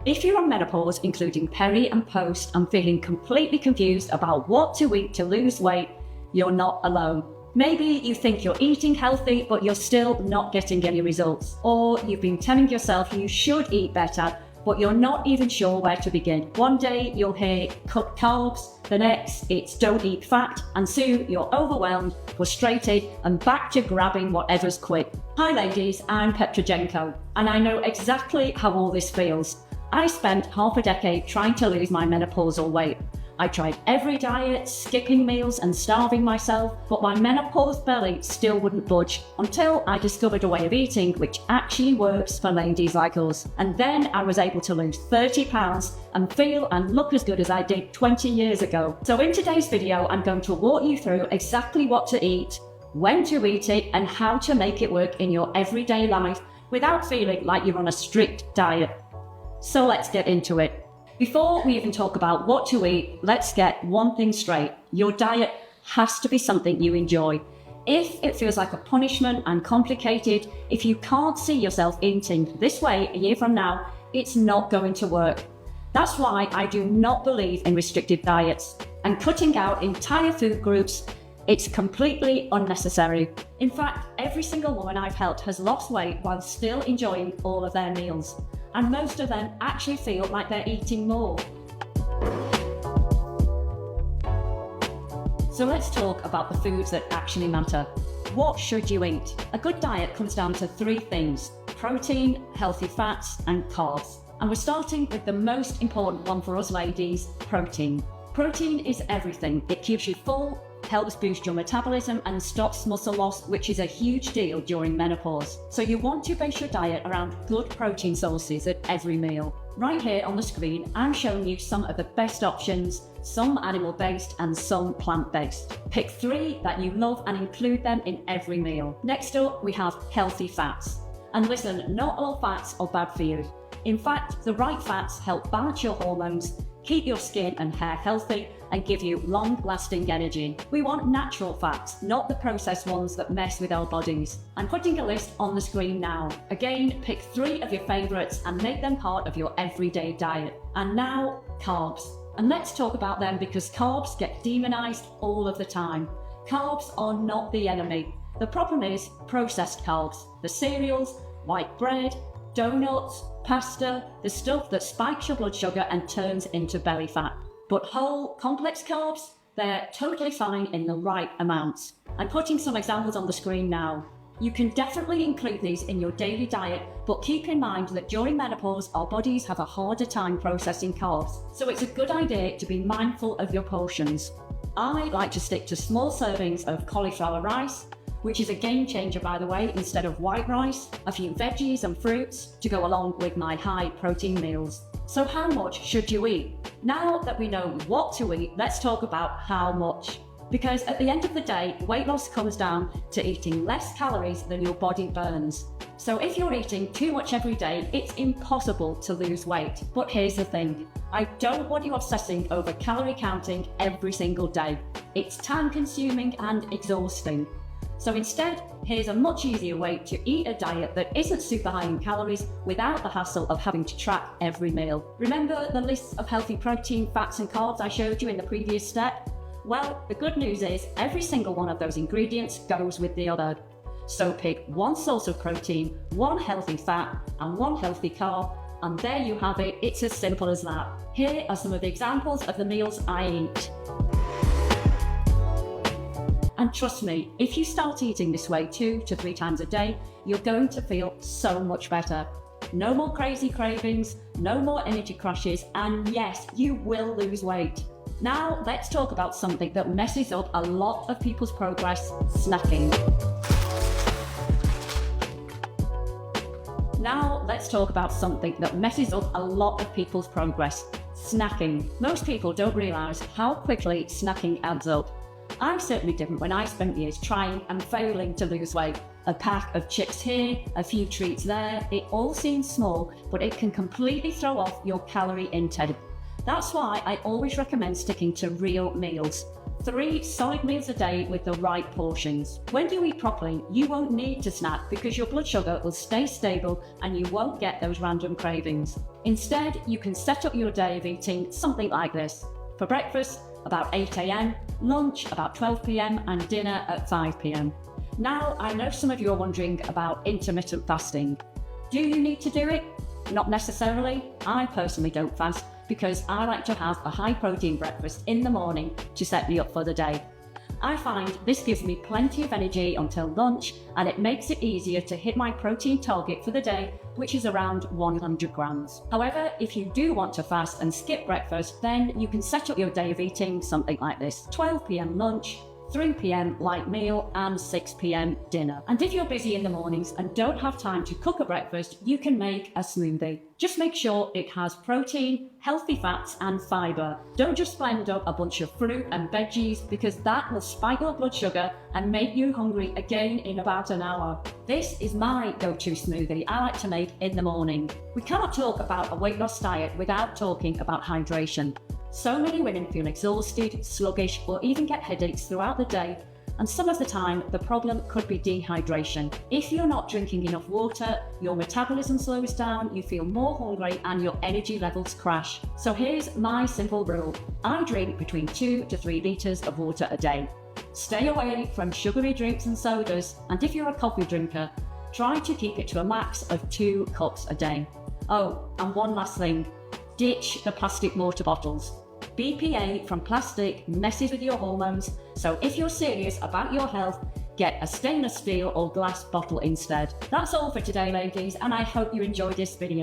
If you're on menopause, including peri and post, and feeling completely confused about what to eat to lose weight, you're not alone. Maybe you think you're eating healthy, but you're still not getting any results. Or you've been telling yourself you should eat better, but you're not even sure where to begin. One day you'll hear cut carbs, the next it's don't eat fat, and soon you're overwhelmed, frustrated, and back to grabbing whatever's quick. Hi ladies, I'm Petrojenko, and I know exactly how all this feels. I spent half a decade trying to lose my menopausal weight. I tried every diet, skipping meals and starving myself, but my menopause belly still wouldn't budge until I discovered a way of eating which actually works for ladies like us. And then I was able to lose 30 pounds and feel and look as good as I did 20 years ago. So in today's video, I'm going to walk you through exactly what to eat, when to eat it, and how to make it work in your everyday life without feeling like you're on a strict diet. So let's get into it. Before we even talk about what to eat, let's get one thing straight. Your diet has to be something you enjoy. If it feels like a punishment and complicated, if you can't see yourself eating this way a year from now, it's not going to work. That's why I do not believe in restrictive diets and cutting out entire food groups. It's completely unnecessary. In fact, every single woman I've helped has lost weight while still enjoying all of their meals. And most of them actually feel like they're eating more. So let's talk about the foods that actually matter. What should you eat? A good diet comes down to three things: protein, healthy fats, and carbs. And we're starting with the most important one for us ladies, protein. Protein is everything. It keeps you full, helps boost your metabolism, and stops muscle loss, which is a huge deal during menopause. So you want to base your diet around good protein sources at every meal. Right here on the screen, I'm showing you some of the best options, some animal-based and some plant-based. Pick three that you love and include them in every meal. Next up, we have healthy fats. And listen, not all fats are bad for you. In fact, the right fats help balance your hormones, keep your skin and hair healthy, and give you long-lasting energy. We want natural fats, not the processed ones that mess with our bodies. I'm putting a list on the screen now. Again, pick three of your favorites and make them part of your everyday diet. And now, carbs. And let's talk about them because carbs get demonized all of the time. Carbs are not the enemy. The problem is processed carbs, the cereals, white bread, donuts, pasta, the stuff that spikes your blood sugar and turns into belly fat. But whole, complex carbs, they're totally fine in the right amounts. I'm putting some examples on the screen now. You can definitely include these in your daily diet, but keep in mind that during menopause, our bodies have a harder time processing carbs. So it's a good idea to be mindful of your portions. I like to stick to small servings of cauliflower rice, which is a game changer by the way, instead of white rice, a few veggies and fruits to go along with my high protein meals. So how much should you eat? Now that we know what to eat, let's talk about how much. Because at the end of the day, weight loss comes down to eating less calories than your body burns. So if you're eating too much every day, it's impossible to lose weight. But here's the thing, I don't want you obsessing over calorie counting every single day. It's time consuming and exhausting. So instead, here's a much easier way to eat a diet that isn't super high in calories without the hassle of having to track every meal. Remember the lists of healthy protein, fats and carbs I showed you in the previous step? Well, the good news is every single one of those ingredients goes with the other. So pick one source of protein, one healthy fat and one healthy carb, and there you have it. It's as simple as that. Here are some of the examples of the meals I eat. And trust me, if you start eating this way 2 to 3 times a day, you're going to feel so much better. No more crazy cravings, no more energy crashes, and yes, you will lose weight. Now, let's talk about something that messes up a lot of people's progress: snacking. Snacking. Most people don't realize how quickly snacking adds up. I certainly didn't when I spent years trying and failing to lose weight. A pack of chips here, a few treats there, it all seems small, but it can completely throw off your calorie intake. That's why I always recommend sticking to real meals. 3 solid meals a day with the right portions. When you eat properly, you won't need to snack because your blood sugar will stay stable and you won't get those random cravings. Instead, you can set up your day of eating something like this. For breakfast, about 8 a.m, lunch about 12 p.m, and dinner at 5 p.m. Now, I know some of you are wondering about intermittent fasting. Do you need to do it? Not necessarily. I personally don't fast because I like to have a high protein breakfast in the morning to set me up for the day. I find this gives me plenty of energy until lunch, and it makes it easier to hit my protein target for the day, which is around 100 grams. However, if you do want to fast and skip breakfast, then you can set up your day of eating something like this: 12 p.m. lunch, 3 p.m. light meal, and 6 p.m. dinner. And if you're busy in the mornings and don't have time to cook a breakfast, you can make a smoothie. Just make sure it has protein, healthy fats, and fiber. Don't just blend up a bunch of fruit and veggies because that will spike your blood sugar and make you hungry again in about an hour. This is my go-to smoothie I like to make in the morning. We cannot talk about a weight loss diet without talking about hydration. So many women feel exhausted, sluggish, or even get headaches throughout the day, and some of the time the problem could be dehydration. If you're not drinking enough water, your metabolism slows down, you feel more hungry, and your energy levels crash. So here's my simple rule. I drink between 2 to 3 litres of water a day. Stay away from sugary drinks and sodas, and if you're a coffee drinker, try to keep it to a max of 2 cups a day. Oh, and one last thing. Ditch the plastic water bottles. BPA from plastic messes with your hormones, so if you're serious about your health, get a stainless steel or glass bottle instead. That's all for today, ladies, and I hope you enjoyed this video.